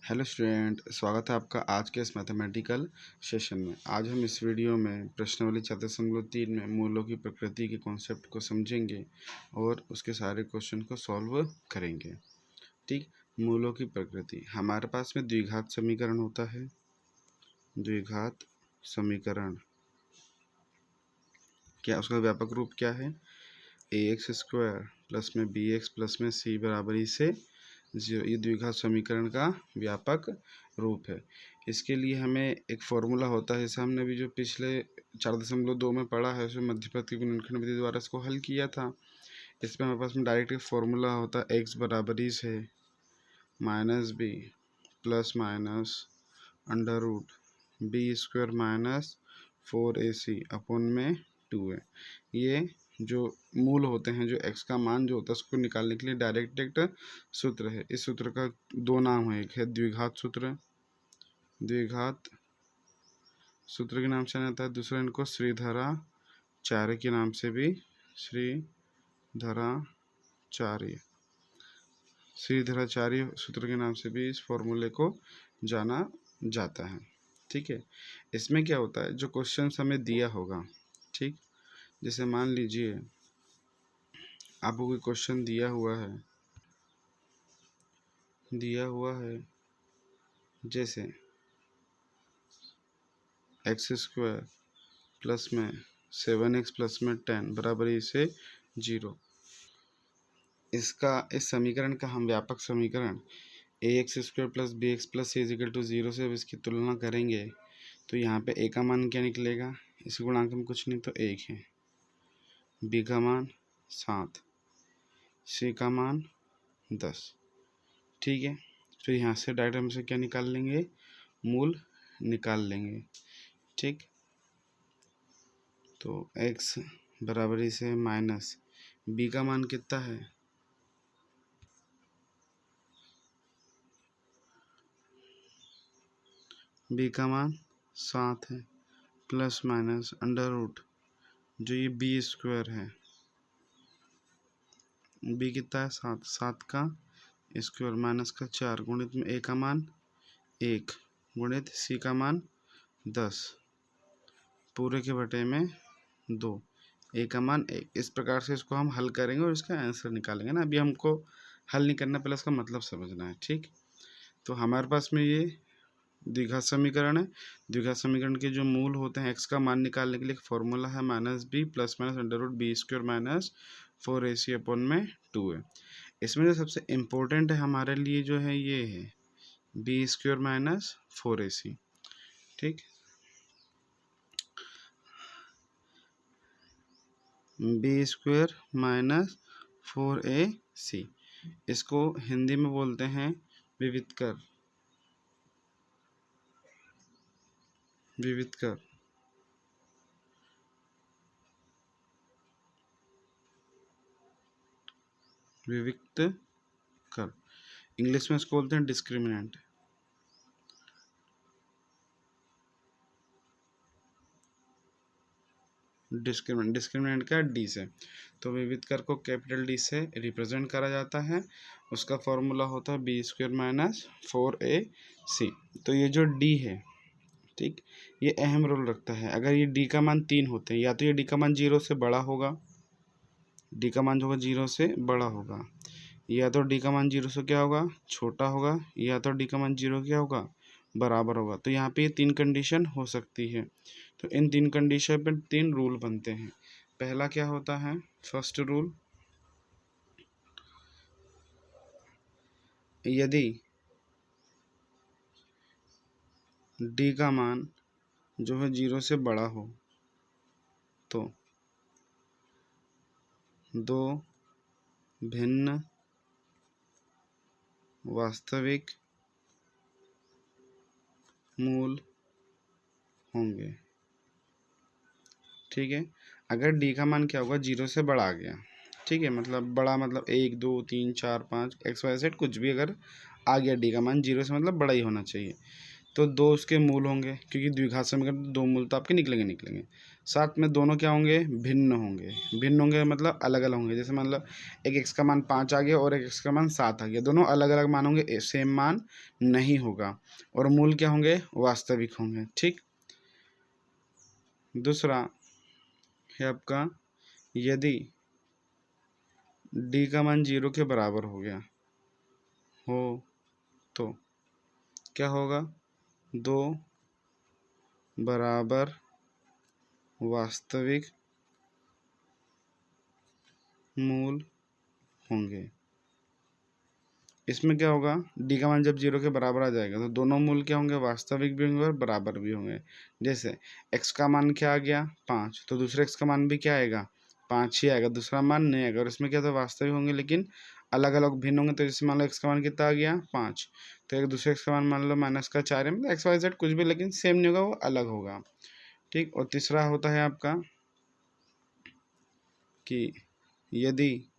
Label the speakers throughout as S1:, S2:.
S1: Hello student, स्वागत है आपका आज के इस मैथमेटिकल सेशन में। आज हम इस वीडियो में प्रश्नावली 4.3 में मूलों की प्रकृति के कॉन्सेप्ट को समझेंगे और उसके सारे क्वेश्चन को सॉल्व करेंगे। ठीक, मूलों की प्रकृति। हमारे पास में द्विघात समीकरण होता है। द्विघात समीकरण क्या, उसका व्यापक रूप क्या है? ax² प्लस में bx प्लस में c बराबर ही से 0। ये द्विघात समीकरण का व्यापक रूप है। इसके लिए हमें एक फॉर्मूला होता है, जैसे हमने अभी जो पिछले 4.2 में पढ़ा है, उसमें मध्यपद की गुणनखंड विधि द्वारा इसको हल किया था। इसमें हमारे पास में डायरेक्ट एक फॉर्मूला होता है, x बराबर ही से -b plus minus √b² minus 4ac upon में 2 है। ये जो मूल होते हैं, जो x का मान जो होता है उसको निकालने के लिए डायरेक्ट सूत्र है। इस सूत्र का दो नाम है, एक है द्विघात सूत्र, द्विघात सूत्र के नाम से जाता है, दूसरा इनको श्रीधराचार्य के नाम से भी, श्रीधराचार्य सूत्र के नाम से भी इस फॉर्मूले को जाना जाता है। ठीक है, इसमें क्या होता है, जो क्वेश्चन हमें दिया होगा, ठीक, जैसे मान लीजिए आपको कोई क्वेश्चन दिया हुआ है जैसे x² प्लस में 7x प्लस में 10 बराबर इसे 0। इस समीकरण का हम व्यापक समीकरण ax² plus bx plus c equal to 0 से अब इसकी तुलना करेंगे तो यहाँ पे a का मान क्या निकलेगा? इस गुणांक में कुछ नहीं तो 1 है, b का मान 7, c का मान 10। ठीक है, तो यहाँ से डायरेक्ट हम से क्या निकाल लेंगे? मूल निकाल लेंगे। ठीक, तो x बराबरी से माइनस b का मान कितना है? b का मान 7 है प्लस माइनस √ जो ये b² है, b कितना है? 7 का स्क्वायर माइनस का 4 गुणित में a का मान 1 गुणित c का मान 10 पूरे के बटे में 2, a का मान 1। इस प्रकार से इसको हम हल करेंगे और इसका आंसर निकालेंगे ना। अभी हमको हल नहीं करना, पहले इसका मतलब समझना है। ठीक, तो हमारे पास में ये द्विघात समीकरण है। द्विघात समीकरण के जो मूल होते हैं, x का मान निकालने के लिए एक फॉर्मूला है -b plus minus √b² minus 4ac upon में 2 है। इसमें जो सबसे इम्पोर्टेंट है हमारे लिए जो है ये है b² माइनस 4ac। ठीक, b² माइनस 4ac, इसको हिंदी में बोलते हैं विवितकर। विविक्त कर, इंग्लिश में इसको बोलते हैं डिस्क्रिमिनेंट। डिस्क्रिमिनेंट का डी से, तो विविध कर को कैपिटल डी से रिप्रेजेंट करा जाता है। उसका फॉर्मूला होता है b² माइनस 4ac। तो ये जो डी है, ठीक, ये अहम रोल रखता है। अगर ये डी का मान 3 होते हैं, या तो ये डी का मान 0 से बड़ा होगा, डी का मान जो होगा 0 से बड़ा होगा, या तो डी का मान 0 से क्या होगा? छोटा होगा, या तो डी का मान 0 क्या होगा? बराबर होगा। तो यहाँ पे ये 3 कंडीशन हो सकती है। तो इन 3 कंडीशन पर 3 रूल बनते हैं। पहला क्या होता है? फर्स्ट रूल, यदि डी का मान जो है 0 से बड़ा हो तो दो भिन्न वास्तविक मूल होंगे। ठीक है, अगर डी का मान क्या होगा? 0 से बड़ा आ गया, ठीक है, मतलब बड़ा मतलब 1 2 3 4 5 XYZ कुछ भी अगर आ गया, डी का मान 0 से मतलब बड़ा ही होना चाहिए, तो 2 उसके मूल होंगे, क्योंकि द्विघात समीकरण 2 मूल तो आपके निकलेंगे। साथ में दोनों क्या होंगे, भिन्न होंगे। भिन्न होंगे मतलब अलग अलग होंगे। जैसे मान लो एक x का मान 5 आ गया और एक x का मान 7 आ गया, दोनों अलग अलग मान होंगे, सेम मान नहीं होगा। और मूल क्या होंगे, वास्तविक होंगे। ठीक। दूसरा है आपका, यदि d का मान 0 के बराबर हो गया हो तो क्या होगा, दो बराबर वास्तविक मूल होंगे। इसमें क्या होगा, d का मान जब 0 के बराबर आ जाएगा तो दोनों मूल क्या होंगे, वास्तविक भी होंगे और बराबर भी होंगे। जैसे x का मान क्या आ गया, 5, तो दूसरे x का मान भी क्या आएगा, 5 ही आएगा, दूसरा मान नहीं आएगा। और इसमें क्या था, वास्तविक होंगे लेकिन अलग अलग भिन्न होंगे। तो जैसे मान लो x का मान कितना आ गया, 5, तो एक दूसरे x का मान लो -4 है, मतलब XYZ कुछ भी, लेकिन सेम नहीं होगा, वो अलग होगा। ठीक। और तीसरा होता है आपका कि यदि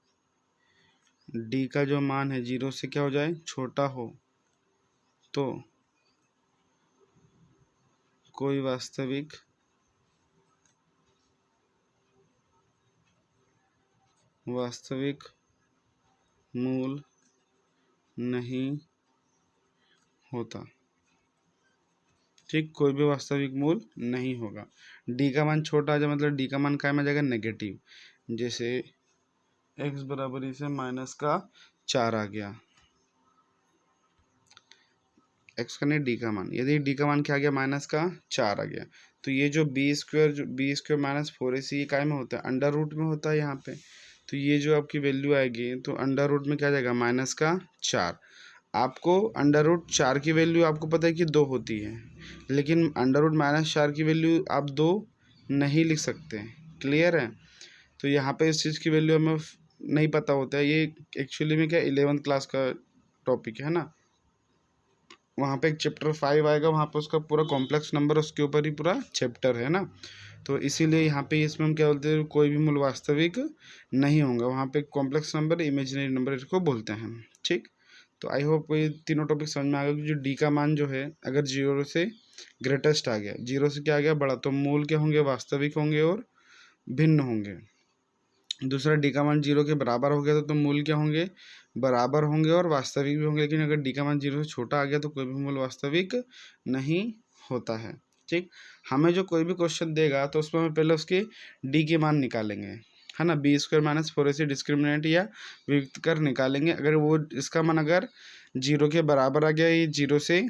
S1: d का जो मान है 0 से क्या हो जाए, छोटा हो, तो कोई वास्तविक मूल नहीं होता। ठीक, कोई भी वास्तविक मूल नहीं होगा। d का मान छोटा आ जाए मतलब d का मान क्या में आ जाएगा, नेगेटिव। जैसे x बराबर से -4 आ गया, x का नहीं d का मान, यदि d का मान क्या आ गया, -4 आ गया, तो ये जो b स्क्वायर -4ac ये काय में होता है, अंडर रूट में होता है यहाँ पे। तो ये जो आपकी वैल्यू आएगी तो अंडर रूट में क्या आ जाएगा, -4। आपको अंडर रूट 4 की वैल्यू आपको पता है कि 2 होती है, लेकिन अंडर रूट -4 की वैल्यू आप 2 नहीं लिख सकते। क्लियर है। तो यहाँ पे इस चीज़ की वैल्यू हमें नहीं पता होता है। ये एक्चुअली में क्या 11th क्लास का टॉपिक है ना, वहाँ पे एक चैप्टर 5 आएगा, वहाँ पे उसका पूरा कॉम्प्लेक्स नंबर उसके ऊपर ही पूरा चैप्टर है ना। तो इसीलिए यहाँ पे इसमें हम क्या बोलते हैं, कोई भी मूल वास्तविक नहीं होगा, वहाँ पे कॉम्प्लेक्स नंबर, इमेजिनरी नंबर इसको बोलते हैं। ठीक। तो आई होप ये तीनों टॉपिक समझ में आ गया कि जो d का मान जो है अगर 0 से ग्रेटेस्ट आ गया, 0 से क्या आ गया, बड़ा, तो मूल क्या होंगे, वास्तविक होंगे और भिन्न होंगे। दूसरा d का मान 0 के बराबर हो गया तो मूल क्या होंगे, बराबर होंगे और वास्तविक भी होंगे। लेकिन अगर d का मान 0 से छोटा आ गया तो कोई भी मूल वास्तविक नहीं होता है। ठीक। हमें जो कोई भी क्वेश्चन देगा तो उसमें हमें पहले उसके d के मान निकालेंगे, है ना, b² - 4ac डिस्क्रिमिनेंट या वियुक्त कर निकालेंगे। अगर वो इसका मान अगर 0 के बराबर आ गया, ये 0 से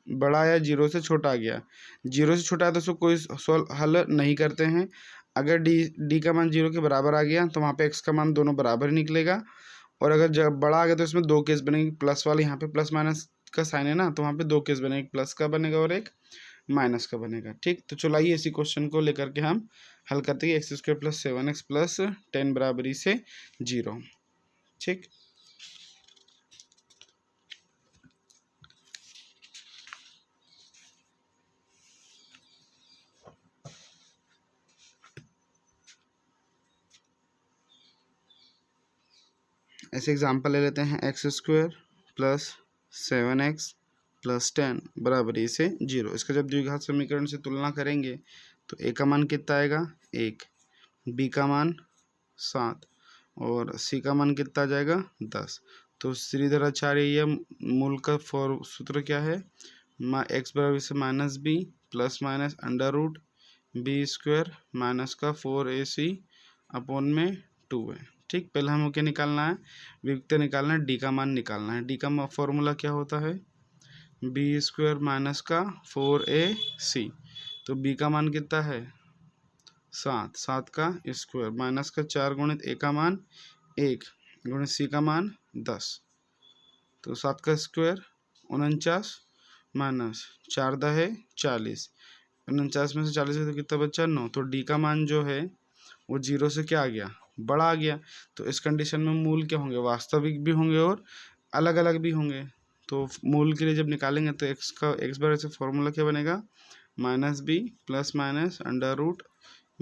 S1: बड़ा या 0 से छोटा आ गया, 0 से छोटा है तो उसको कोई सॉल्व हल नहीं करते हैं। अगर d का मान 0 के बराबर आ गया तो वहाँ पे x का मान दोनों बराबर ही निकलेगा। और अगर जब बड़ा आ गया तो इसमें 2 केस बनेंगे, प्लस वाले यहाँ पे प्लस माइनस का साइन है ना, तो वहाँ पे 2 केस बनेंगे, प्लस का बनेगा और एक माइनस का बनेगा। ठीक। तो चलो आइए इसी क्वेश्चन को लेकर के हम हल करते हैं, x² + 7x + 10 बराबरी से 0। ठीक। ऐसे एग्जाम्पल ले लेते हैं, x² + 7x + 10 बराबरी से 0। इसका जब द्विघात समीकरण से तुलना करेंगे तो a का मान कितना आएगा, 1, b का मान 7 और c का मान कितना आ जाएगा, 10। तो श्रीधर आचार्य ये मूल का सूत्र क्या है, x बराबर से -b plus minus under root b² - का 4ac अपॉन में 2 है। ठीक। पहले हमको क्या निकालना है, वियुक्त निकालना है, d का मान निकालना है। d का फॉर्मूला क्या होता है, b² - का 4ac। तो b का मान कितना है, 7, 7 का स्क्वायर माइनस का 4 गुणित a का मान 1 गुणित c का मान 10। तो 7 का स्क्वायर 49 माइनस 4 × 40, 49 में से 40 तो कितना बचा, 9। तो d का मान जो है वो 0 से क्या आ गया, बड़ा आ गया। तो इस कंडीशन में मूल क्या होंगे, वास्तविक भी होंगे और अलग अलग भी होंगे। तो मूल के लिए जब निकालेंगे तो x बराबर से फॉर्मूला क्या बनेगा, -b plus minus under root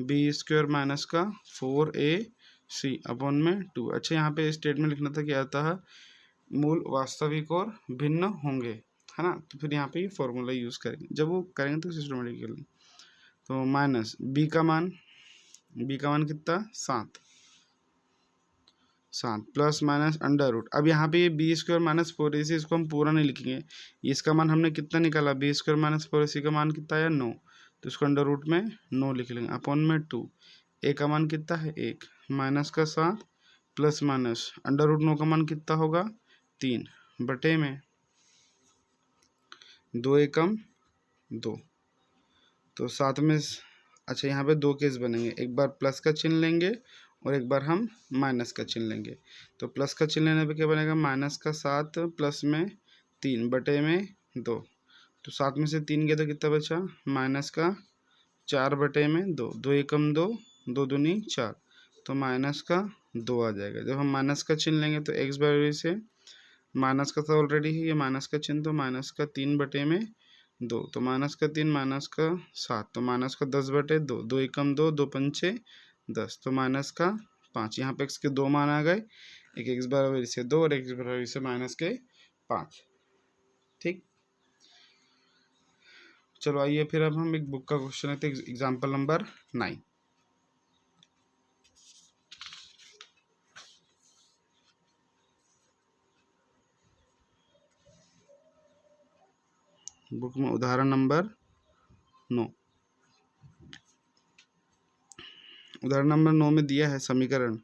S1: b² - का 4ac अपॉन में 2। अच्छा, यहाँ पे स्टेटमेंट लिखना था क्या आता है, मूल वास्तविक और भिन्न होंगे, है ना। तो फिर यहाँ पे ये फॉर्मूला यूज़ करेंगे, जब वो करेंगे तो सिस्टमेटिकली। तो -b का मान बी का मान कितना 7 प्लस माइनस अंडर रूट। अब यहाँ पे ये बी स्क्वायर माइनस 4ac इसको हम पूरा नहीं लिखेंगे, इसका मान हमने कितना निकाला बी स्क्वायर माइनस 4ac का मान कितना है 9, तो इसको अंडर रूट में 9 लिख लेंगे अपॉन में 2। ए का मान कितना है 1 माइनस का 7 प्लस माइनस अंडर रूट 9 का मान कितना होगा 3 बटे में 2 एकम 2, तो 7 में अच्छा यहाँ पे 2 केस बनेंगे, एक बार प्लस का चिन्ह लेंगे और एक बार हम माइनस का चिन्ह लेंगे। तो प्लस का चिन्ह लेने पे क्या बनेगा माइनस का 7 प्लस में 3 बटे में 2, तो 7 में से 3 गया तो कितना बचा माइनस का 4 बटे में 2, 2 एकम 2, 2 दूनी 4, तो माइनस का 2 आ जाएगा। जब हम माइनस का चिन्ह लेंगे तो एक्स बराबर से माइनस का तो ऑलरेडी है ये माइनस का चिन्ह, तो माइनस का 3 बटे में 2, तो माइनस का 3 माइनस का 7, तो माइनस का 10 बटे 2, 2 एकम 2, 2 पंचे 10, तो माइनस का 5। यहाँ पे एक्स के 2 मान आ गए, एक एक्स बराबर से 2 और एक्स बराबर से माइनस के 5। ठीक, चलो आइए फिर अब हम एक बुक का क्वेश्चन लेते हैं, एग्जाम्पल नंबर 9। बुक में उदाहरण नंबर 9, उदाहरण नंबर 9 में दिया है समीकरण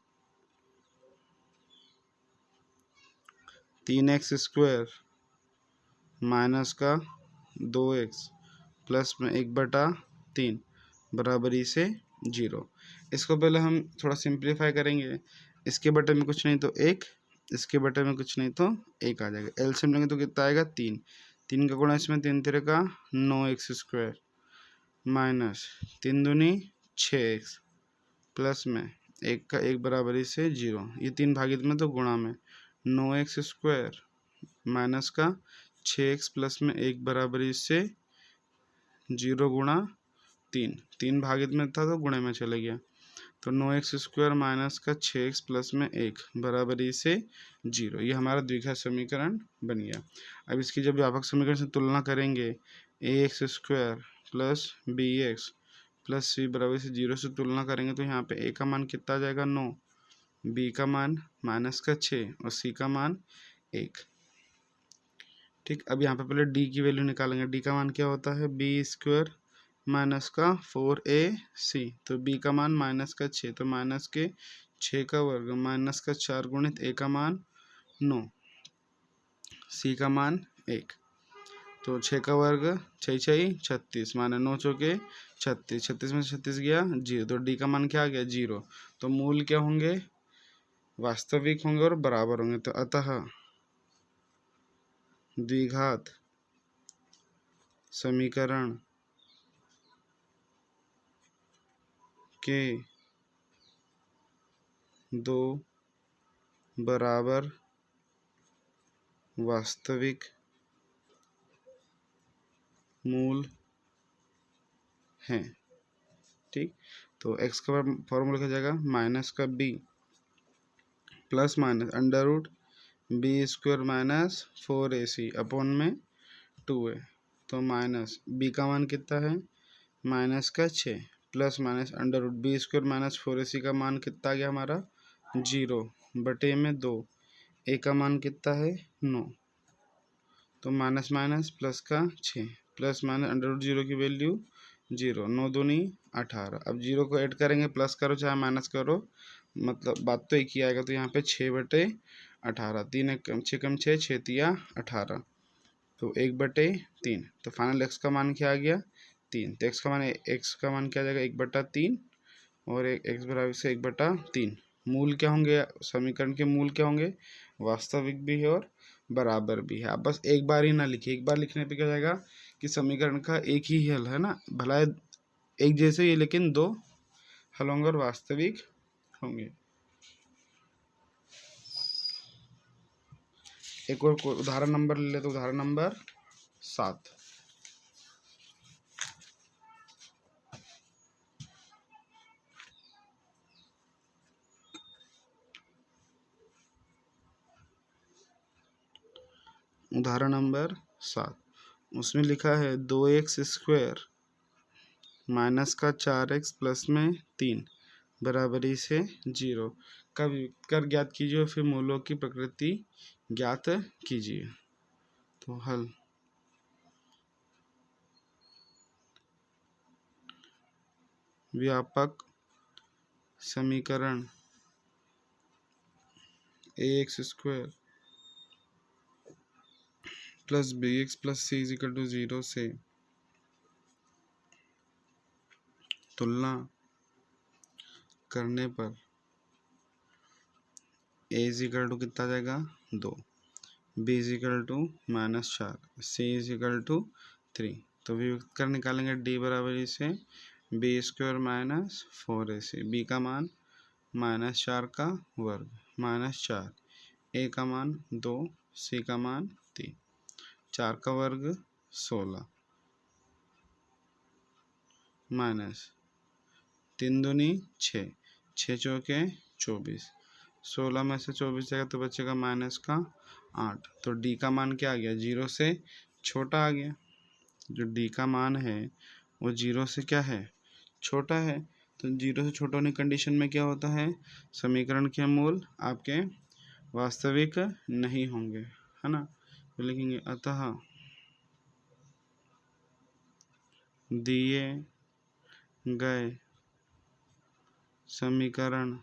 S1: 3x स्क्वायर माइनस का 2x प्लस में 1/3 बराबरी से 0। इसको पहले हम थोड़ा सिंप्लीफाई करेंगे, इसके बटे में कुछ नहीं तो 1, इसके बटे में कुछ नहीं तो 1 आ जाएगा। एलसीएम लेंगे तो कितना आएगा 3, 3 का गुणा इसमें 3 तेरे का 9x स्क्वायर माइनस 3 दूनी 6x प्लस में 1 का 1 बराबरी से 0, ये 3 भागित में तो गुणा में 9x स्क्वायर माइनस का 6x प्लस में 1 बराबरी से 0 गुणा 3, 3 भागित में था तो गुणे में चले गया, तो 9x स्क्वायर माइनस का 6x प्लस में 1 बराबरी से 0, ये हमारा द्विघात समीकरण बन गया। अब इसकी जब व्यापक समीकरण से तुलना करेंगे ax square plus bx plus c बराबर से 0 से तुलना करेंगे तो यहाँ पे a का मान कितना आ जाएगा 9, b का मान माइनस का 6 और c का मान 1। ठीक, अब यहाँ पे पहले d की वैल्यू निकालेंगे, d का मान क्या होता है b स्क्वायर माइनस का 4ac, तो b का मान माइनस का 6, तो माइनस के 6 का वर्ग माइनस का 4 गुणित a का मान 9, c का मान 1, तो 6 का वर्ग 6 6 36 माने 9 चौके 36, 36 में 36 गया 0, तो d का मान क्या आ गया 0। तो मूल क्या होंगे वास्तविक होंगे और बराबर होंगे, तो अतः द्विघात समीकरण के दो बराबर वास्तविक मूल हैं। ठीक, तो x का फॉर्मूला लिखा जाएगा माइनस का b plus minus under root b square minus 4ac upon में 2a, तो माइनस b का मान कितना है माइनस का 6 plus minus under root b square minus 4ac का मान कितना आ गया हमारा 0 बटे में 2, a का मान कितना है 9, तो माइनस माइनस प्लस का 6 प्लस माइनस अंडर रूट 0 की वैल्यू 0, 9 दूनी 18। अब 0 को ऐड करेंगे प्लस करो चाहे माइनस करो मतलब बात तो एक ही आएगा, तो यहाँ पे 6/18, 3 एक कम 6 कम 6 6 तिया 18, तो 1/3, तो फाइनल x का मान क्या आ गया 3, तो x का मान क्या आ जाएगा 1/3 और x बराबर से 1/3। मूल क्या होंगे समीकरण के मूल क्या होंगे वास्तविक भी है और बराबर भी है। आप बस एक बार ही ना लिखिए, एक बार लिखने पे क्या हो जाएगा कि समीकरण का एक ही हल है ना, भला एक जैसे ही लेकिन दो हल होंगे और वास्तविक होंगे। एक और उदाहरण नंबर ले लेते, उदाहरण नंबर 7। उदाहरण नंबर 7, उसमें लिखा है 2x स्क्वायर माइनस का 4x प्लस में 3 बराबरी से 0 का कर ज्ञात कीजिए और फिर मूलों की प्रकृति ज्ञात कीजिए। तो हल व्यापक समीकरण ax² plus bx plus c equal to 0 से तुलना करने पर a इक्वल टू कितना आ जाएगा 2, b equal to -4, c equal to 3। तो विभक्त कर निकालेंगे d बराबरी से b² माइनस 4ac, b का मान -4 का वर्ग -4, a का मान 2, c का मान 3, 4 का वर्ग 16 माइनस 3 दूनी 6, 6 चौके 24, 16 में से 24 जाएगा तो बचेगा माइनस का 8। तो d का मान क्या आ गया 0 से छोटा आ गया। जो d का मान है वो 0 से क्या है छोटा है। तो 0 से छोटा होने कंडीशन में क्या होता है समीकरण के मूल आपके वास्तविक नहीं होंगे, है ना। तो लिखेंगे अतः दिए गए समीकरण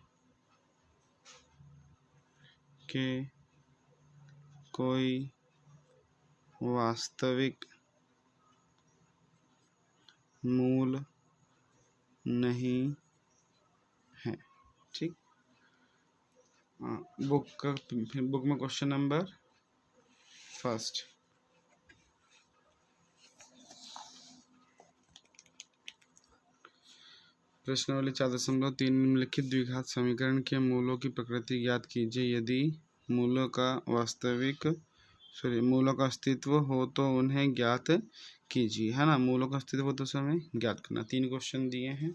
S1: के कोई वास्तविक मूल नहीं है। ठीक, बुक में क्वेश्चन नंबर फर्स्ट। प्रश्नावली 4.3 निम्नलिखित द्विघात समीकरण के मूलों की प्रकृति ज्ञात कीजिए। यदि मूलों का अस्तित्व हो तो उन्हें ज्ञात कीजिए, है ना। मूलों का अस्तित्व हो तो हमें ज्ञात करना। 3 क्वेश्चन दिए हैं।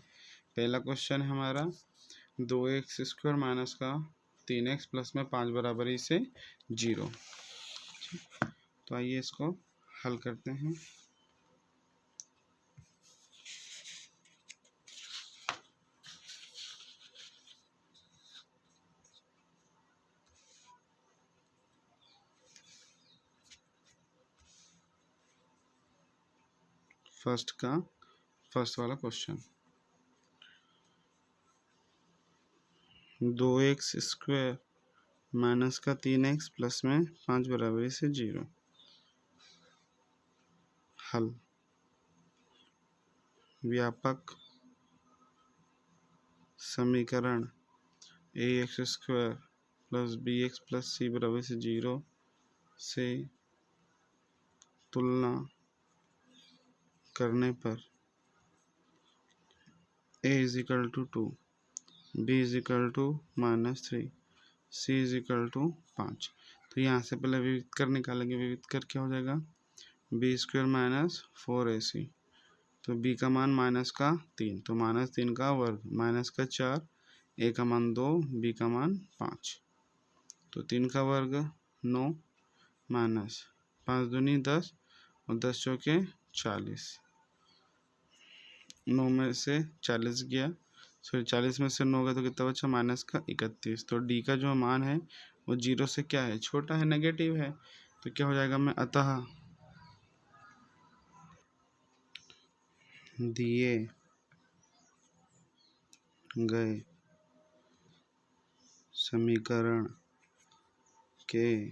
S1: पहला क्वेश्चन है हमारा 2x² माइनस का 3x प्लस में 5 बराबरी से 0। तो आइए इसको हल करते हैं। फर्स्ट वाला क्वेश्चन 2x² माइनस का 3x प्लस में 5 बराबरी से 0। हल व्यापक समीकरण ax² plus bx plus c बराबर से 0 से तुलना करने पर a is equal to 2, b is equal to -3, c is equal to 5। तो यहाँ से पहले विविध कर निकालेंगे। विविध कर क्या हो जाएगा b² माइनस 4ac। तो b का मान माइनस का 3, तो -3 का वर्ग माइनस का 4, a का मान 2, b का मान 5। तो 3 का वर्ग 9 माइनस 5 दूनी 10 और 10 चौके 40, 9 में से 40 गया, सॉरी 40 में से 9 गया तो कितना बचा माइनस का 31। तो डी का जो मान है वो 0 से क्या है छोटा है, नेगेटिव है। तो क्या हो जाएगा मैं अतः दिए गए समीकरण के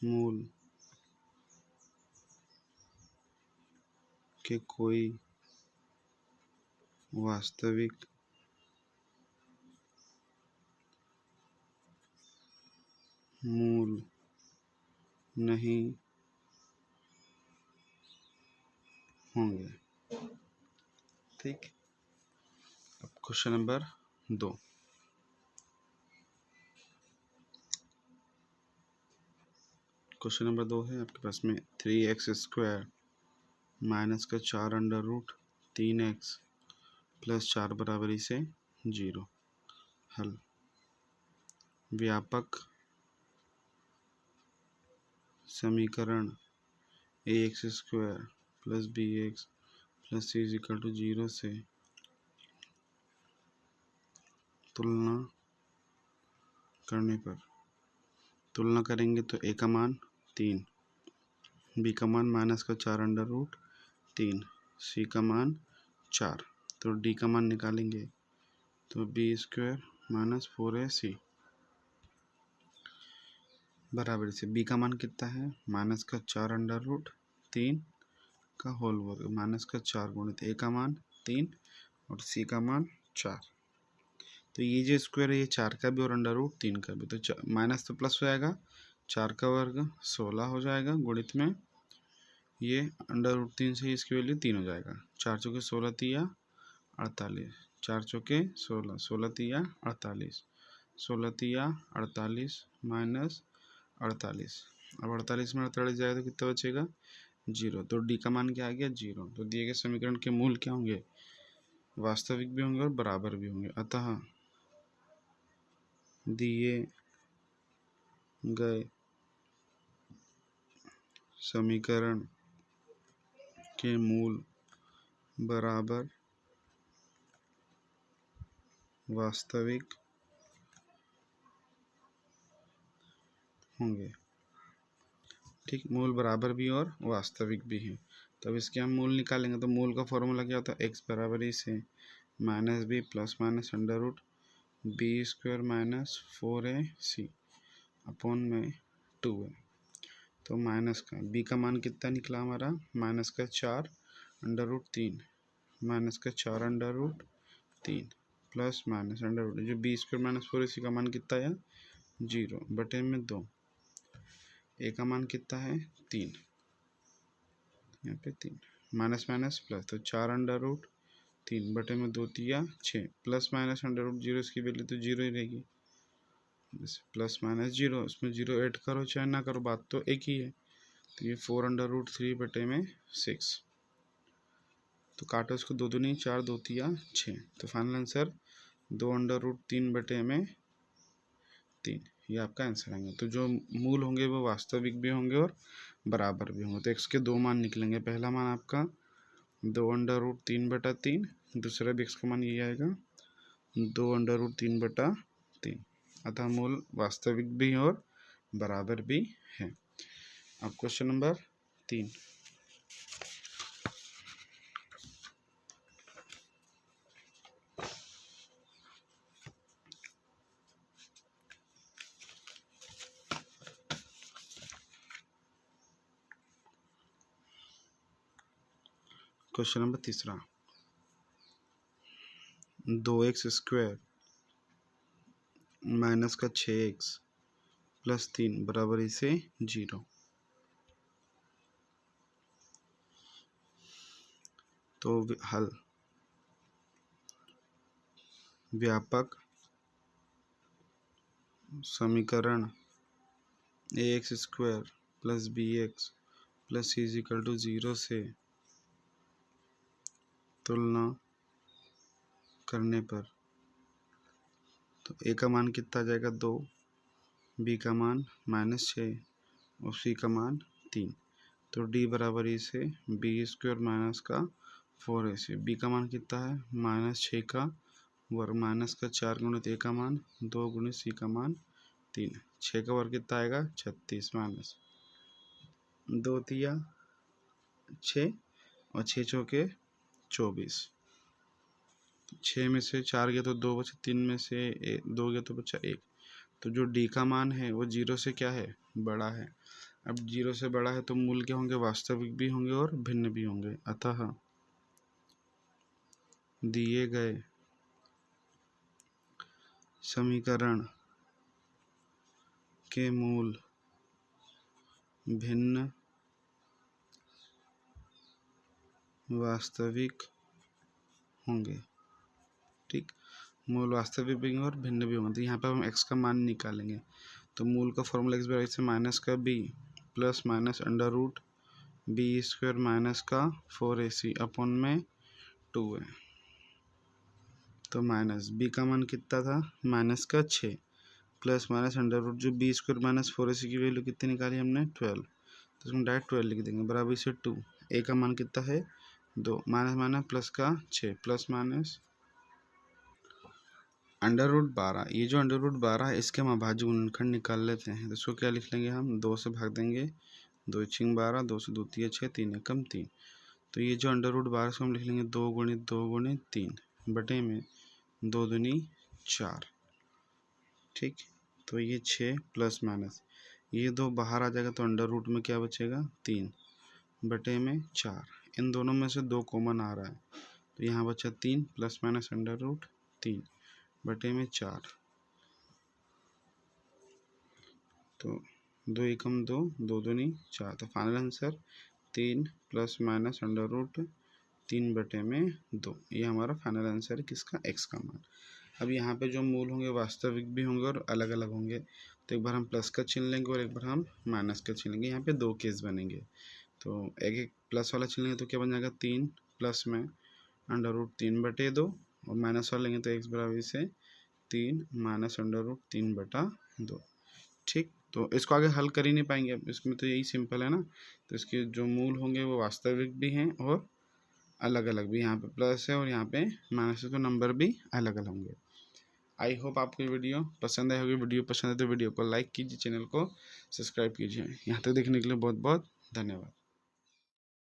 S1: मूल के कोई वास्तविक मूल नहीं होंगे। ठीक, अब क्वेश्चन नंबर 2। क्वेश्चन नंबर 2 है आपके पास में 3x² माइनस का 4 अंडर रूट 3x प्लस 4 बराबरी से 0। हल व्यापक समीकरण ax² plus bx plus c equal to 0 से तुलना करने पर, तुलना करेंगे तो a का मान 3, b का मान -4√3, c का मान 4। तो d का मान निकालेंगे तो b² - 4ac बराबर से b का मान कितना है -4√3 का होल वर्ग -4 गुणित a का मान 3 और c का मान 4। तो ये जो स्क्वायर है ये 4 का भी और √3 का भी, तो माइनस तो प्लस हो जाएगा, 4 का वर्ग 16 हो जाएगा गुणित में ये √3 से इसकी वैल्यू 3 हो जाएगा। 4 चौके 16 तिया 48, 4 चौके 16, 16 तिया 48, 16 तिया 48 माइनस 48। अब 48 में 48 जाएगा तो कितना बचेगा 0। तो डी का मान क्या आ गया 0। तो दिए गए समीकरण के मूल क्या होंगे, वास्तविक भी होंगे और बराबर भी होंगे। अतः दिए गए समीकरण के मूल बराबर, वास्तविक होंगे। ठीक, मूल बराबर भी और वास्तविक भी है। तब इसके हम मूल निकालेंगे तो मूल का फॉर्मूला क्या होता है, x बराबर इसे -b plus minus √b² - 4ac upon में 2 है। तो माइनस का b का मान कितना निकला हमारा -4√3 -4√3 प्लस माइनस जो b² - 4ac का मान कितना है 0 बटे में 2, a का मान कितना है 3, यहाँ पे 3 माइनस माइनस प्लस, तो 4√3 बटे में 2 तिया 6 प्लस माइनस √0 इसकी वैल्यू तो 0 ही रहेगी, जैसे प्लस माइनस 0 उसमें 0 ऐड करो चाहे ना करो बात तो एक ही है। तो ये 4√3 बटे में 6, तो काटो इसको 2 दूनी 4 2 तिया 6, तो फाइनल आंसर 2√3 बटे में 3, ये आपका आंसर आएंगे। तो जो मूल होंगे वो वास्तविक भी होंगे और बराबर भी होंगे। तो x के 2 मान निकलेंगे, पहला मान आपका 2√3 बटा 3, दूसरा भी x का मान ये आएगा 2√3 बटा 3। अतः मूल वास्तविक भी और बराबर भी है। अब question number 3, question number 3, 2x² minus का 6x प्लस 3 बराबर इसे 0। तो हल, व्यापक समीकरण ax² plus bx plus c = 0 से तुलना करने पर, तो a का मान कितना आ जाएगा 2, b का मान -6 और c का मान 3। तो d बराबर इसे b² - का 4ac, b का मान कितना है -6 का वर्ग माइनस का 4 गुणित a का मान 2 गुणित c का मान 3, 6 का वर्ग कितना आएगा 36 माइनस 2 तिया 6 और 6 चौके 24, 6 में से 4 गया तो 2 बचे, 3 में से 2 गया तो बचा 1। तो जो d का मान है वो 0 से क्या है बड़ा है। अब 0 से बड़ा है तो मूल क्या होंगे, वास्तविक भी होंगे और भिन्न भी होंगे। अतः दिए गए समीकरण के मूल भिन्न वास्तविक होंगे। ठीक, मूल वास्तविक भी होंगे और भिन्न भी होंगे। तो यहाँ पर हम x का मान निकालेंगे, तो मूल का फॉर्मूला x बराबर से माइनस का b प्लस माइनस √b² - का 4ac अपॉन में 2 है। तो माइनस b का मान कितना था माइनस का 6 प्लस माइनस जो b² - 4ac की वैल्यू कितनी निकाली हमने 12, तो इसमें डायरेक्ट 12 लिख देंगे बराबर से 2। a का मान कितना है 2 माइनस माइनस प्लस का 6 प्लस माइनस अंडर रूट 12, ये जो अंडर रूट 12 है इसके हम अभाज्य गुणनखंड निकाल लेते हैं। तो इसको क्या लिख लेंगे हम, 2 से भाग देंगे, 2 छिंग 12, 2 से 2 तिया 6, 3 एकम 3। तो ये जो अंडर रूट 12 को हम लिख लेंगे 2 गुणित 2 गुणित 3 बटे में 2 दूनी 4। ठीक, तो ये 6 प्लस माइनस ये 2 बाहर आ जाएगा तो अंडर रूट में क्या बचेगा, 3 बटे में 4। इन दोनों में से 2 कॉमन आ रहा है तो यहाँ बचा 3 प्लस माइनस अंडर रूट 3 बटे में 4। तो 2 एकम 2, 2 दूनी 4। तो final answer 3 plus minus under root 3 बटे में 2। ये हमारा फाइनल आंसर है किसका, एक्स का मान। अब यहाँ पे जो मूल होंगे वास्तविक भी होंगे और अलग अलग होंगे। तो एक बार हम प्लस का छीन लेंगे और एक बार हम माइनस का छीन लेंगे। यहाँ पे 2 केस बनेंगे। तो एक प्लस वाला छीन लेंगे तो क्या बन जाएगा, 3 प्लस में अंडर रूट 3 बटे 2 और माइनस वाला लेंगे तो एक्स बराबर से 3 माइनस अंडर रूट 3 बटा 2। ठीक, तो इसको आगे हल कर ही नहीं पाएंगे, अब इसमें तो यही सिंपल है ना। तो इसके जो मूल होंगे वो वास्तविक भी हैं और अलग अलग भी। यहाँ पे प्लस है और यहाँ पे माइनस है तो नंबर भी अलग अलग होंगे। आई होप आपको ये वीडियो पसंद आई होगी। वीडियो पसंद है तो वीडियो को लाइक कीजिए, चैनल को सब्सक्राइब कीजिए। यहाँ तक देखने के लिए बहुत बहुत धन्यवाद।